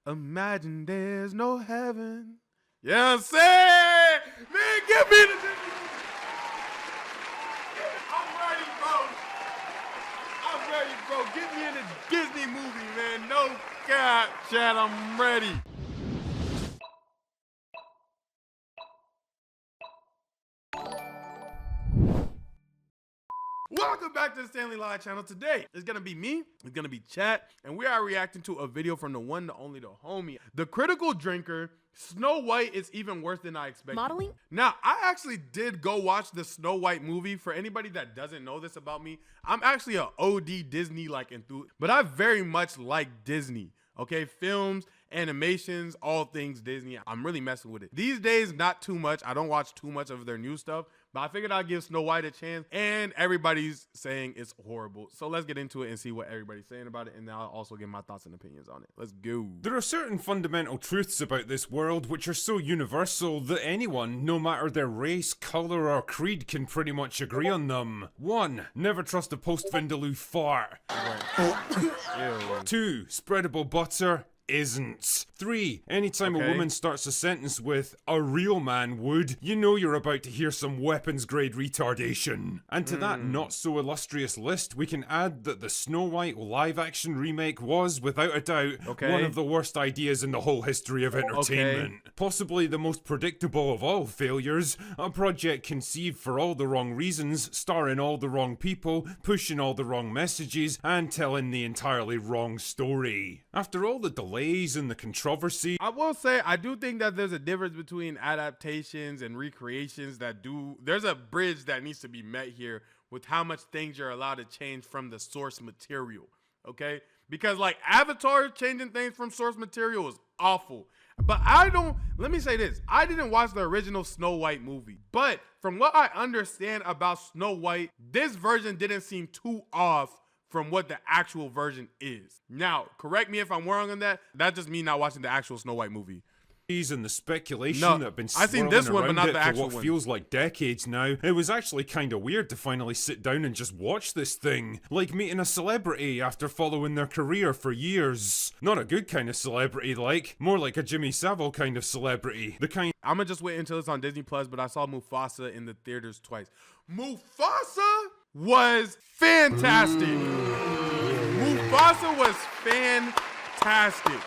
Imagine there's no heaven. Yeah, I'm saying, man, give me the Disney movie. I'm ready, bro. I'm ready, bro. Get me in the Disney movie, man. No cap, Chad. I'm ready. Welcome back to the Stanley Live channel. Today it's gonna be me, it's gonna be Chat, and we are reacting to a video from the one, the only, the homie, the critical drinker. Snow White is even worse than I expected. Modeling? Now, I actually did go watch the Snow White movie. For anybody that doesn't know this about me, I'm actually a OD Disney enthusiast, but I very much like Disney. Okay, films, animations, all things Disney. I'm really messing with it. These days, not too much. I don't watch too much of their new stuff, but I figured I'd give Snow White a chance, and everybody's saying it's horrible. So let's get into it and see what everybody's saying about it, and then I'll also give my thoughts and opinions on it. Let's go. There are certain fundamental truths about this world which are so universal that anyone, no matter their race, color, or creed, can pretty much agree on them. 1. Never trust a post-Vindaloo fart. 2. Spreadable butter isn't. 3. Anytime a woman starts a sentence with "a real man would," you know you're about to hear some weapons grade retardation. And to that not so illustrious list, we can add that the Snow White live action remake was, without a doubt, one of the worst ideas in the whole history of entertainment. Possibly the most predictable of all failures, a project conceived for all the wrong reasons, starring all the wrong people, pushing all the wrong messages, and telling the entirely wrong story. After all the delays and the controversy, I will say, I do think that there's a difference between adaptations and recreations there's a bridge that needs to be met here with how much things you're allowed to change from the source material, okay? Because like Avatar changing things from source material is awful. But let me say this, I didn't watch the original Snow White movie, but from what I understand about Snow White, this version didn't seem too off from what the actual version is. Now, correct me if I'm wrong on that. That's just me not watching the actual Snow White movie. And the speculation that have been swirling I've seen this one, but not the for actual what one. Feels like decades now. It was actually kind of weird to finally sit down and just watch this thing. Like meeting a celebrity after following their career for years. Not a good kind of celebrity, more like a Jimmy Savile kind of celebrity. The kind I'm gonna just wait until it's on Disney Plus, but I saw Mufasa in the theaters twice. Mufasa was fantastic. Mufasa was fantastic.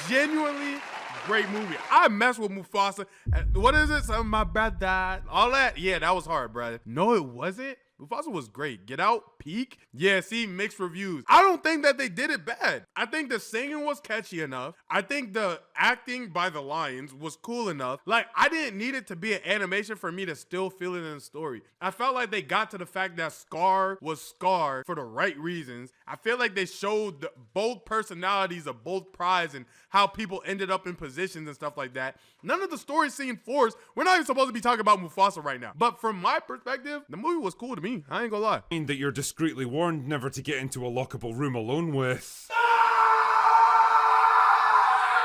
Genuinely great movie. I mess with Mufasa. What is it? Something my brother. All that. Yeah, that was hard, brother. No, it wasn't. Mufasa was great. Get Out, peak. Yeah, see, mixed reviews. I don't think that they did it bad. I think the singing was catchy enough. I think the acting by the lions was cool enough. I didn't need it to be an animation for me to still feel it in the story. I felt like they got to the fact that Scar was Scar for the right reasons. I feel like they showed both personalities of both prides and how people ended up in positions and stuff like that. None of the stories seemed forced. We're not even supposed to be talking about Mufasa right now. But from my perspective, the movie was cool to me. I ain't gonna lie. that you're discreetly warned never to get into a lockable room alone with.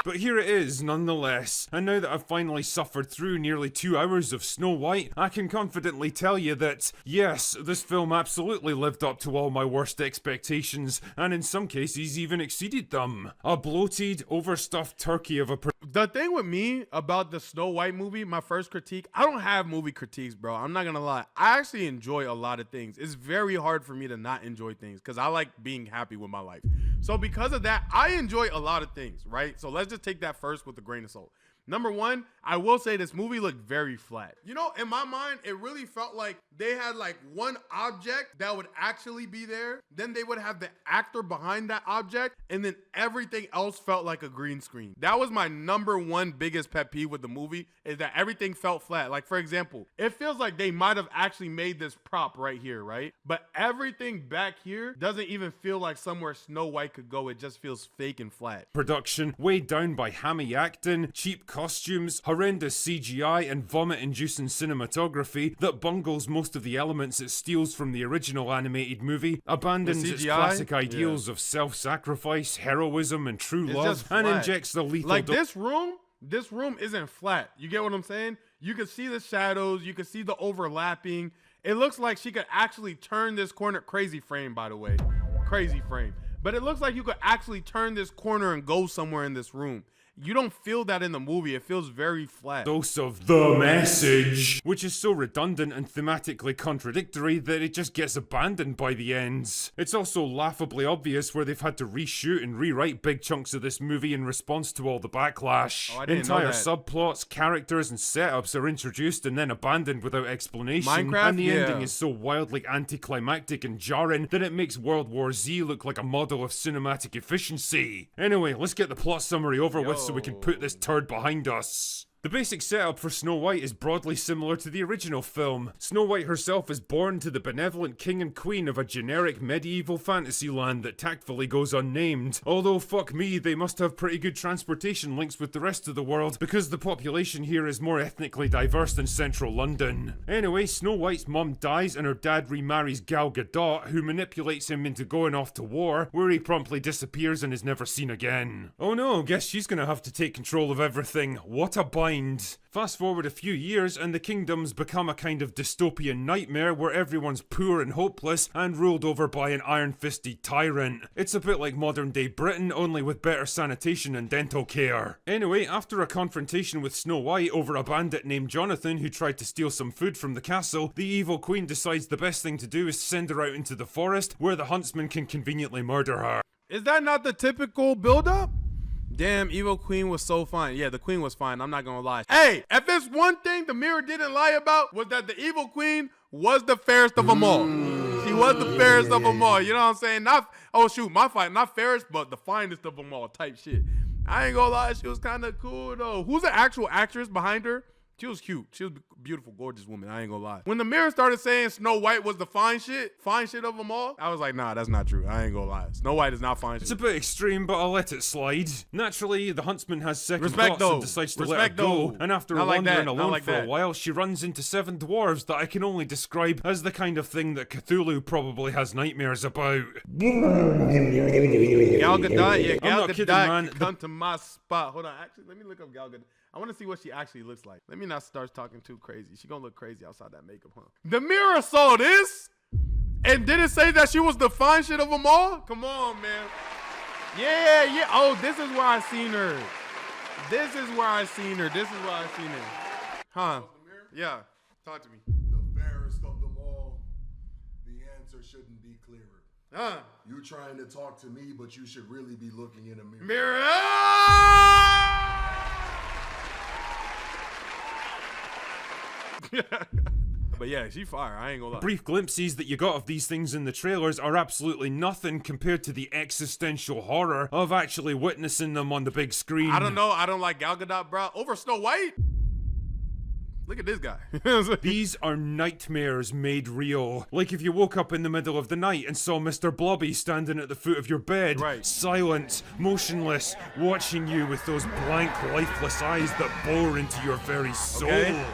But here it is, nonetheless. And now that I've finally suffered through nearly 2 hours of Snow White, I can confidently tell you that, yes, this film absolutely lived up to all my worst expectations, and in some cases even exceeded them. A bloated, overstuffed turkey of a The thing with me about the Snow White movie, my first critique, I don't have movie critiques, bro. I'm not gonna lie. I actually enjoy a lot of things. It's very hard for me to not enjoy things because I like being happy with my life. So because of that, I enjoy a lot of things, right? So let's just take that first with a grain of salt. Number one, I will say this movie looked very flat. You know, in my mind, it really felt like they had one object that would actually be there. Then they would have the actor behind that object. And then everything else felt like a green screen. That was my number one biggest pet peeve with the movie, is that everything felt flat. Like, for example, it feels like they might have actually made this prop right here, right? But everything back here doesn't even feel like somewhere Snow White could go. It just feels fake and flat. Production weighed down by hammy acting, cheap costumes, horrendous CGI, and vomit-inducing cinematography that bungles most of the elements it steals from the original animated movie, abandons its classic ideals of self-sacrifice, heroism, and true love, and injects the lethal this room isn't flat. You get what I'm saying? You can see the shadows, you can see the overlapping. It looks like she could actually turn this corner. Crazy frame, by the way. Crazy frame. but it looks like you could actually turn this corner and go somewhere in this room. You don't feel that in the movie. It feels very flat. Dose of the message, which is so redundant and thematically contradictory that it just gets abandoned by the ends. It's also laughably obvious where they've had to reshoot and rewrite big chunks of this movie in response to all the backlash. Oh, I didn't know Entire that. subplots, characters, and setups are introduced and then abandoned without explanation. Minecraft? And the Yeah. ending is so wildly anticlimactic and jarring that it makes World War Z look like a model of cinematic efficiency. Anyway, let's get the plot summary over with so we can put this turd behind us. The basic setup for Snow White is broadly similar to the original film. Snow White herself is born to the benevolent king and queen of a generic medieval fantasy land that tactfully goes unnamed. Although, fuck me, they must have pretty good transportation links with the rest of the world, because the population here is more ethnically diverse than central London. Anyway, Snow White's mum dies and her dad remarries Gal Gadot, who manipulates him into going off to war, where he promptly disappears and is never seen again. Oh no, guess she's gonna have to take control of everything. What a bind. Fast forward a few years and the kingdom's become a kind of dystopian nightmare where everyone's poor and hopeless and ruled over by an iron-fisted tyrant. It's a bit like modern day Britain, only with better sanitation and dental care. Anyway, after a confrontation with Snow White over a bandit named Jonathan who tried to steal some food from the castle, the evil queen decides the best thing to do is send her out into the forest where the huntsman can conveniently murder her. Is that not the typical build-up? Damn, evil queen was so fine. Yeah, the queen was fine. I'm not gonna lie. Hey, if it's one thing the mirror didn't lie about, was that the evil queen was the fairest of them all. She was the fairest of them all. You know what I'm saying? Not, oh shoot, my fight, not fairest, but the finest of them all type shit. I ain't gonna lie, she was kind of cool though. Who's the actual actress behind her? She was cute. She was a beautiful, gorgeous woman. I ain't gonna lie. When the mirror started saying Snow White was the fine shit of them all, I was like, nah, that's not true. I ain't gonna lie. Snow White is not fine shit. It's a bit extreme, but I'll let it slide. Naturally, the huntsman has second Respect thoughts and though. decides to let her Respect go. though. And after Not like wandering that. Not alone like for that. a while, she runs into 7 dwarves that I can only describe as the kind of thing that Cthulhu probably has nightmares about. Gal Gadot, yeah, Gal not kidding, Gadot, man. come to my spot. Hold on, actually, let me look up Gal Gadot. I want to see what she actually looks like. Let me not start talking too crazy. She gonna look crazy outside that makeup, huh? The mirror saw this and didn't say that she was the fine shit of them all? Come on, man. Yeah. Oh, this is where I seen her. This is where I seen her. Huh? Yeah. Talk to me. The fairest of them all, the answer shouldn't be clearer. Huh? You trying to talk to me, but you should really be looking in a mirror. But yeah, she fire. I ain't gonna lie. Brief glimpses that you got of these things in the trailers are absolutely nothing compared to the existential horror of actually witnessing them on the big screen. I don't know. I don't like Gal Gadot, bro. Over Snow White? Look at this guy. These are nightmares made real. Like if you woke up in the middle of the night and saw Mr. Blobby standing at the foot of your bed, Right. silent, motionless, watching you with those blank, lifeless eyes that bore into your very soul. Okay.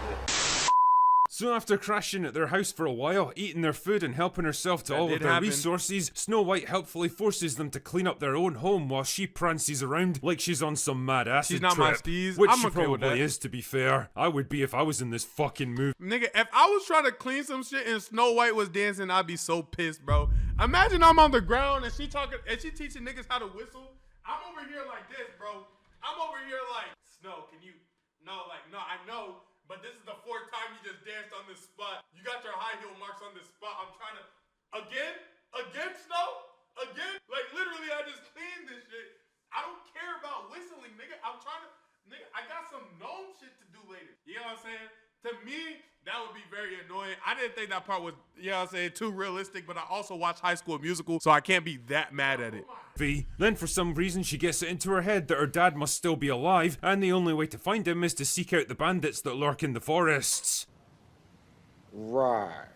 So after crashing at their house for a while, eating their food and helping herself to That all did of their happen. resources, Snow White helpfully forces them to clean up their own home while she prances around like she's on some mad acid She's not trip. my steez. Which I'm she okay with probably that. is, to be fair. I would be if I was in this fucking movie. Nigga, if I was trying to clean some shit and Snow White was dancing, I'd be so pissed, bro. Imagine I'm on the ground and she teaching niggas how to whistle. I'm over here like this, bro. I'm over here like, Snow, can you? No, I know. But this is the 4th time you just danced on this spot. You got your high heel marks on this spot. I'm trying to, again, Snow? Again? Like, literally, I just cleaned this shit. I don't care about whistling, nigga. I got some gnome shit to do later. You know what I'm saying? To me, that would be very annoying. I didn't think that part was, you know what I'm saying, too realistic, but I also watched High School Musical, so I can't be that mad at it. Then for some reason she gets it into her head that her dad must still be alive, and the only way to find him is to seek out the bandits that lurk in the forests. Right.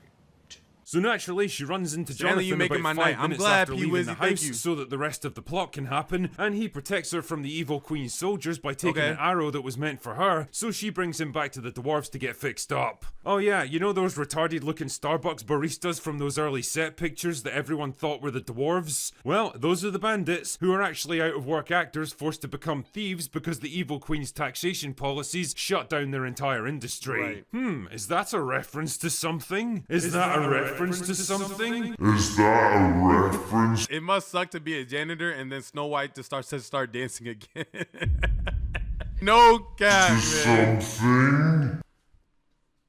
So naturally, she runs into Stanley, you Jonathan making about my 5 night. I'm minutes glad, after P. leaving Wizzy, the thank house you. so that the rest of the plot can happen, and he protects her from the evil queen's soldiers by taking Okay. an arrow that was meant for her, so she brings him back to the dwarves to get fixed up. Oh yeah, you know those retarded-looking Starbucks baristas from those early set pictures that everyone thought were the dwarves? Well, those are the bandits, who are actually out-of-work actors forced to become thieves because the evil queen's taxation policies shut down their entire industry. Right. Is that a reference to something? Is that a reference reference to something? Is that a reference? It must suck to be a janitor and then Snow White to start dancing again. No cap, man. Something?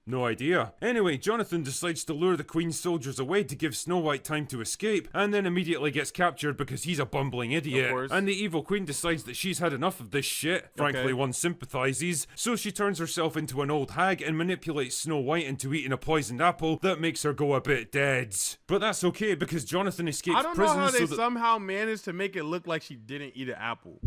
No idea. Anyway, Jonathan decides to lure the Queen's soldiers away to give Snow White time to escape, and then immediately gets captured because he's a bumbling idiot. Of course. And the evil Queen decides that she's had enough of this shit. Frankly, Okay. one sympathizes. So she turns herself into an old hag and manipulates Snow White into eating a poisoned apple that makes her go a bit dead. But that's okay because Jonathan escapes I don't know prison how they so that... somehow managed to make it look like she didn't eat an apple.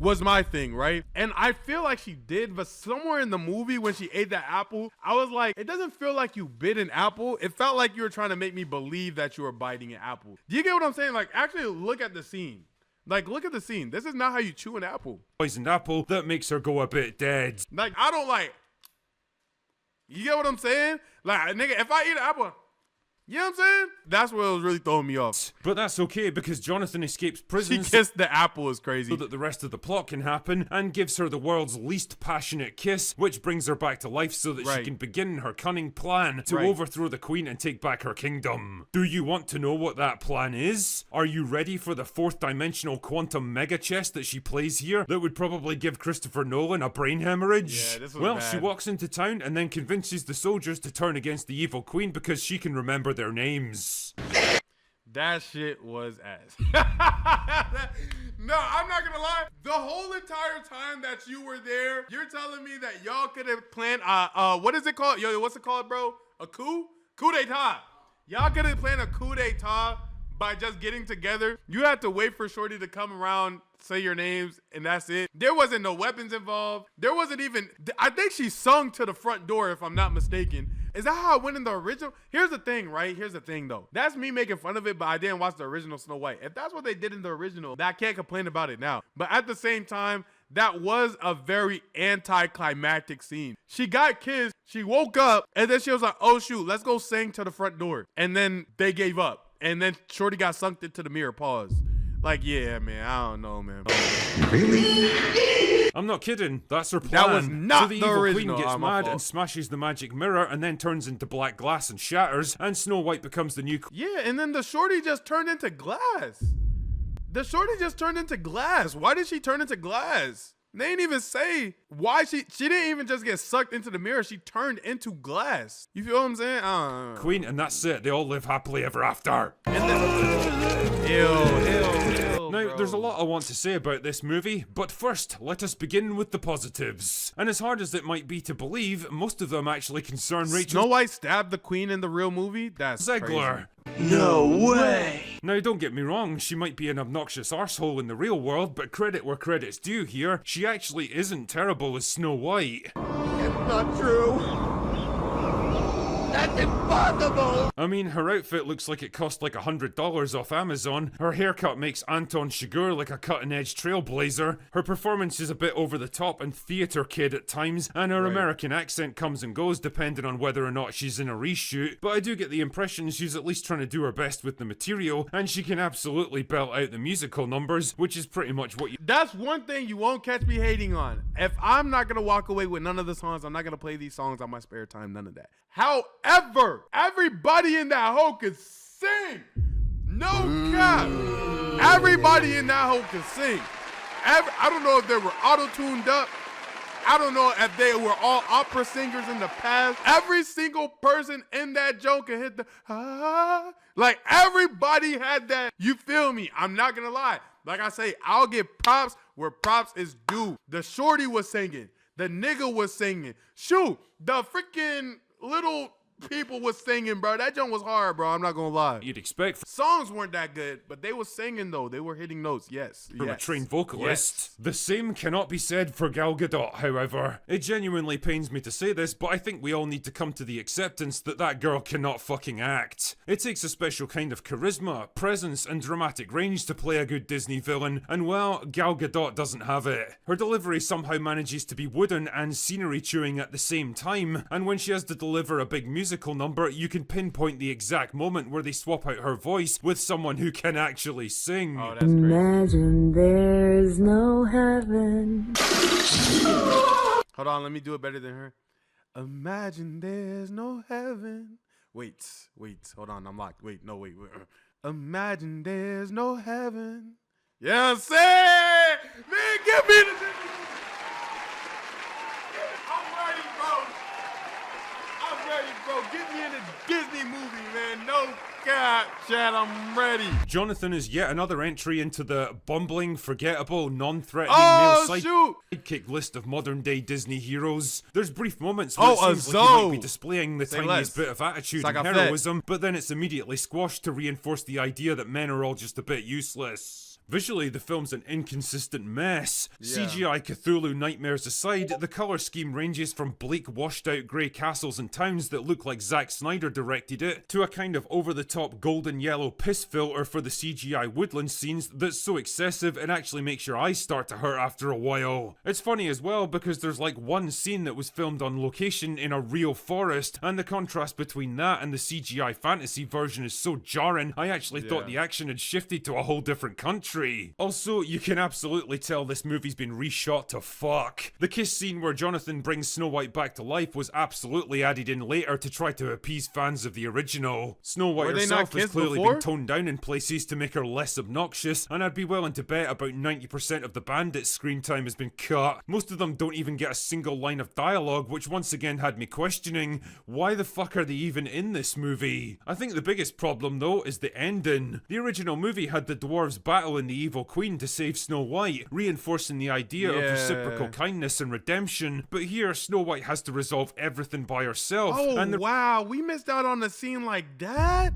Was my thing, right? And I feel like she did, but somewhere in the movie when she ate that apple, I was like, it doesn't feel like you bit an apple. It felt like you were trying to make me believe that you were biting an apple. Do you get what I'm saying? Like, actually look at the scene. Like, look at the scene. This is not how you chew an apple. poisoned apple that makes her go a bit dead. Like, I don't like, you get what I'm saying? Like, nigga, if I eat an apple, you know what I'm saying? That's what was really throwing me off. But that's okay because Jonathan escapes prison She kissed the apple is crazy. so that the rest of the plot can happen and gives her the world's least passionate kiss, which brings her back to life so that she Right. can begin her cunning plan to Right. overthrow the Queen and take back her kingdom. Do you want to know what that plan is? Are you ready for the fourth dimensional quantum mega chess that she plays here that would probably give Christopher Nolan a brain hemorrhage? Yeah, this was well, she bad. walks into town and then convinces the soldiers to turn against the evil Queen because she can remember their names. That shit was ass. No, I'm not gonna lie. The whole entire time that you were there, you're telling me that y'all could have planned what is it called? Yo, what's it called, bro? A coup? Coup d'etat. Y'all could have planned a coup d'etat by just getting together. You had to wait for Shorty to come around, say your names, and that's it. There wasn't no weapons involved. There wasn't even, I think she sung to the front door, if I'm not mistaken. Is that how it went in the original? Here's the thing, right? Here's the thing, though. That's me making fun of it, but I didn't watch the original Snow White. If that's what they did in the original, I can't complain about it now. But at the same time, that was a very anticlimactic scene. She got kissed, she woke up, and then she was like, oh shoot, let's go sing to the front door. And then they gave up. And then Shorty got sunk into the mirror. Pause. Like, yeah, man, I don't know, man. I'm not kidding. That's her plan. That was not so the the evil original. Queen gets My mad fault. and smashes the magic mirror and then turns into black glass and shatters, and Snow White becomes the new Yeah, and then the Shorty just turned into glass. The Shorty just turned into glass. Why did she turn into glass? They didn't even say why she didn't even just get sucked into the mirror. She turned into glass. You feel what I'm saying? Queen, and that's it. They all live happily ever after. Ew, Now, bro. there's a lot I want to say about this movie, but first, let us begin with the positives. And as hard as it might be to believe, most of them actually concern Rachel Snow White stabbed the queen in the real movie? That's Zegler. crazy. No way! Now, don't get me wrong, she might be an obnoxious arsehole in the real world, but credit where credit's due here, she actually isn't terrible as Snow White. It's not true! That's impossible! I mean, her outfit looks like it cost like $100 off Amazon, her haircut makes Anton Chigurh like a cutting-edge trailblazer, her performance is a bit over the top and theatre kid at times, and her Right. American accent comes and goes depending on whether or not she's in a reshoot, but I do get the impression she's at least trying to do her best with the material, and she can absolutely belt out the musical numbers, which is pretty much what you... That's one thing you won't catch me hating on. If I'm not gonna walk away with none of the songs, I'm not gonna play these songs on my spare time, none of that. However, everybody in that hole could sing. No cap. Everybody in that hole could sing. I don't know if they were auto-tuned up. I don't know if they were all opera singers in the past. Every single person in that joke could hit the like everybody had that. You feel me? I'm not gonna lie. Like I say, I'll give props where props is due. The Shorty was singing. The nigga was singing. Shoot, the freaking little people was singing, bro. That joint was hard, bro. I'm not gonna lie. You'd expect Songs weren't that good, but they were singing though. They were hitting notes. Yes. from a yes, trained vocalist. yes. The same cannot be said for Gal Gadot, however. It genuinely pains me to say this, but I think we all need to come to the acceptance that that girl cannot fucking act. It takes a special kind of charisma, presence, and dramatic range to play a good Disney villain, and well, Gal Gadot doesn't have it. Her delivery somehow manages to be wooden and scenery chewing at the same time, and when she has to deliver a big musical number, you can pinpoint the exact moment where they swap out her voice with someone who can actually sing. Oh, that's crazy. Imagine there's no heaven. Hold on, let me do it better than her. Imagine there's no heaven Wait, hold on, I'm locked. Wait. Imagine there's no heaven. Yeah, say, man, give me the Disney movie. I'm ready, bro. Get me in the Disney movie, man. No God, Chad, I'm ready. Jonathan is yet another entry into the bumbling, forgettable, non-threatening male sidekick list of modern-day Disney heroes. There's brief moments where it seems like he might be displaying the tiniest bit of attitude and heroism, but then it's immediately squashed to reinforce the idea that men are all just a bit useless. Visually, the film's an inconsistent mess. Yeah. CGI Cthulhu nightmares aside, the colour scheme ranges from bleak, washed-out grey castles and towns that look like Zack Snyder directed it, to a kind of over-the-top golden yellow piss filter for the CGI woodland scenes that's so excessive it actually makes your eyes start to hurt after a while. It's funny as well because there's like one scene that was filmed on location in a real forest, and the contrast between that and the CGI fantasy version is so jarring, I actually thought the action had shifted to a whole different country. Also, you can absolutely tell this movie's been reshot to fuck. The kiss scene where Jonathan brings Snow White back to life was absolutely added in later to try to appease fans of the original. Snow White herself has clearly been toned down in places to make her less obnoxious, and I'd be willing to bet about 90% of the bandits' screen time has been cut. Most of them don't even get a single line of dialogue, which once again had me questioning, why the fuck are they even in this movie? I think the biggest problem though is the ending. The original movie had the dwarves battle in the evil queen to save Snow White, reinforcing the idea of reciprocal kindness and redemption, but here Snow White has to resolve everything by herself. Wow, we missed out on a scene like that?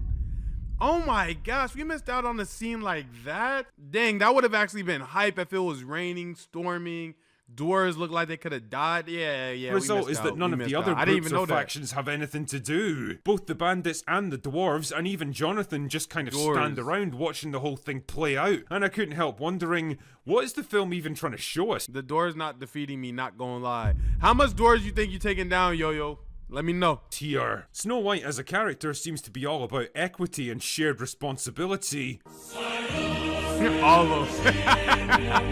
Oh my gosh, we missed out on a scene like that? Dang, that would have actually been hype if it was raining, storming, dwarves look like they could have died. Yeah. Result is that none of the other groups or factions have anything to do. Both the bandits and the dwarves, and even Jonathan, just kind of stand around watching the whole thing play out. And I couldn't help wondering, what is the film even trying to show us? The dwarves not defeating me, not gonna lie. How much dwarves you think you're taking down, Yo-Yo? Let me know. Tier. Snow White as a character seems to be all about equity and shared responsibility.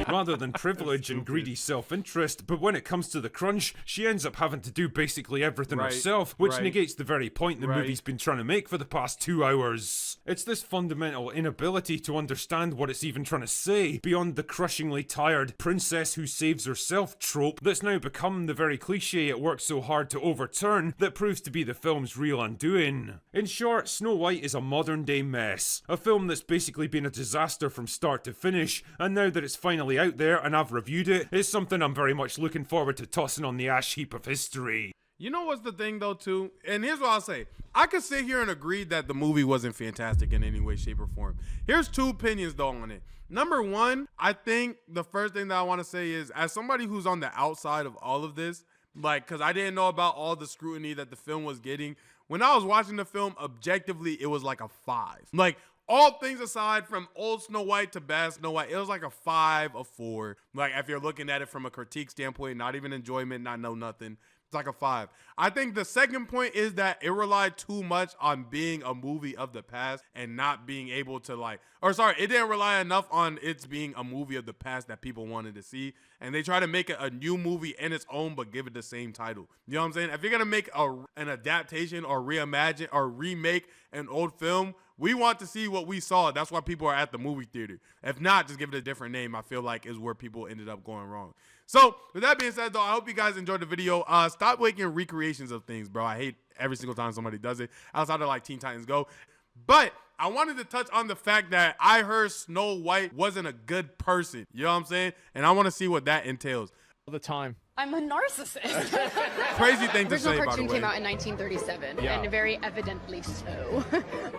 Rather than privilege and greedy self-interest, but when it comes to the crunch, she ends up having to do basically everything herself, which negates the very point the movie's been trying to make for the past 2 hours. It's this fundamental inability to understand what it's even trying to say, beyond the crushingly tired princess who saves herself trope that's now become the very cliche it worked so hard to overturn that proves to be the film's real undoing. In short, Snow White is a modern day mess. A film that's basically been a disaster from start to finish, and now that it's finally out there and I've reviewed it, it's something I'm very much looking forward to tossing on the ash heap of history. You know what's the thing though too? And here's what I'll say. I could sit here and agree that the movie wasn't fantastic in any way, shape, or form. Here's 2 opinions though on it. Number one, I think the first thing that I want to say is, as somebody who's on the outside of all of this, like, because I didn't know about all the scrutiny that the film was getting, when I was watching the film, objectively, it was like a 5. Like, all things aside, from old Snow White to bad Snow White, it was like a 5, a 4. Like, if you're looking at it from a critique standpoint, not even enjoyment, not know nothing, it's like a 5. I think the second point is that it relied too much on being a movie of the past and not being able to it didn't rely enough on its being a movie of the past that people wanted to see. And they try to make it a new movie in its own, but give it the same title. You know what I'm saying? If you're going to make an adaptation or reimagine or remake an old film, we want to see what we saw. That's why people are at the movie theater. If not, just give it a different name, I feel like is where people ended up going wrong. So with that being said, though, I hope you guys enjoyed the video. Stop making recreations of things, bro. I hate every single time somebody does it outside of like Teen Titans Go. But I wanted to touch on the fact that I heard Snow White wasn't a good person. You know what I'm saying? And I want to see what that entails. All the time. I'm a narcissist. Crazy thing to say, by the way. The original cartoon came out in 1937, and very evidently so.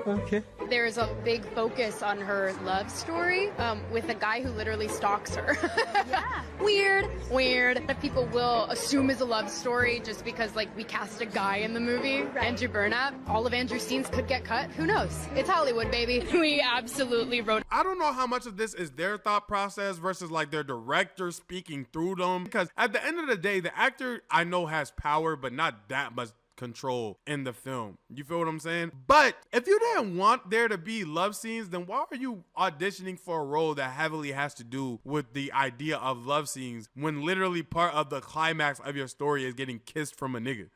Okay. There's a big focus on her love story with a guy who literally stalks her. Yeah. Weird. That people will assume is a love story just because, like, we cast a guy in the movie, Andrew Burnap. All of Andrew's scenes could get cut. Who knows? It's Hollywood, baby. We absolutely wrote. I don't know how much of this is their thought process versus like their director speaking through them, because at the end of the day, the actor I know has power, but not that much control in the film. You feel what I'm saying? But if you didn't want there to be love scenes, then why are you auditioning for a role that heavily has to do with the idea of love scenes when literally part of the climax of your story is getting kissed from a nigga?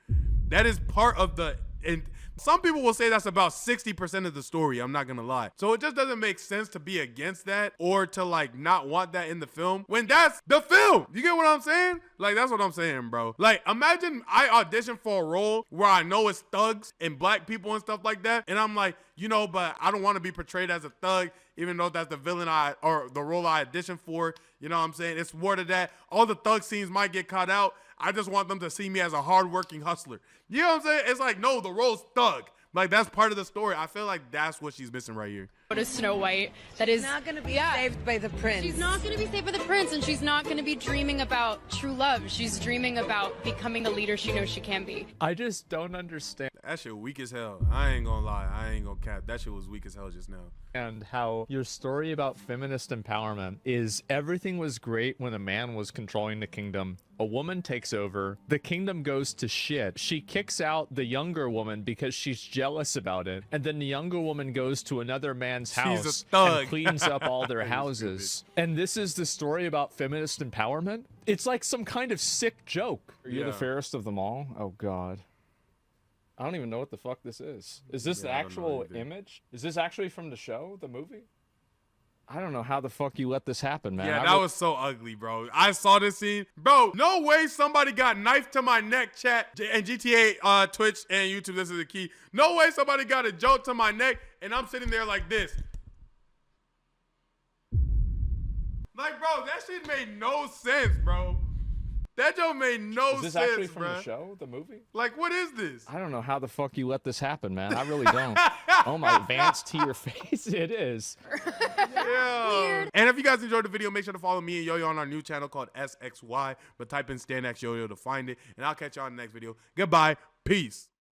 That is part of the and some people will say that's about 60% of the story. I'm not gonna lie. So it just doesn't make sense to be against that or to like not want that in the film when that's the film. You get what I'm saying? Like, that's what I'm saying, bro. Like, imagine I audition for a role where I know it's thugs and black people and stuff like that, and I'm like, you know, but I don't want to be portrayed as a thug, even though that's the villain or the role I auditioned for. You know what I'm saying? It's more to that. All the thug scenes might get cut out. I just want them to see me as a hardworking hustler. You know what I'm saying? It's like, no, the role's thug. Like, that's part of the story. I feel like that's what she's missing right here. What is Snow White? That is Not gonna be saved by the prince. She's not going to be saved by the prince, and she's not going to be dreaming about true love. She's dreaming about becoming the leader she knows she can be. I just don't understand That shit weak as hell. I ain't gonna lie. I ain't gonna cap. That shit was weak as hell just now. how your story about feminist empowerment is everything was great when a man was controlling the kingdom. A woman takes over, the kingdom goes to shit. She kicks out the younger woman because she's jealous about it, and then the younger woman goes to another man's house and cleans up all their houses. And this is the story about feminist empowerment? It's like some kind of sick joke. Are you the fairest of them all? Oh god. I don't even know what the fuck this is. Is this the actual image? Is this actually from the show, the movie? I don't know how the fuck you let this happen, man. Yeah, that was so ugly, bro. I saw this scene. Bro, no way somebody got knifed to my neck, chat. And GTA, Twitch, and YouTube, this is the key. No way somebody got a joke to my neck, and I'm sitting there like this. Like, bro, that shit made no sense, bro. That joke made no sense, Is this actually from bro. the show, the movie? Like, what is this? I don't know how the fuck you let this happen, man. I really don't. Oh my, Vance to your face. It is. Yeah. Weird. And if you guys enjoyed the video, make sure to follow me and Yo-Yo on our new channel called SXY. But type in StanXYoYo to find it. And I'll catch y'all in the next video. Goodbye. Peace.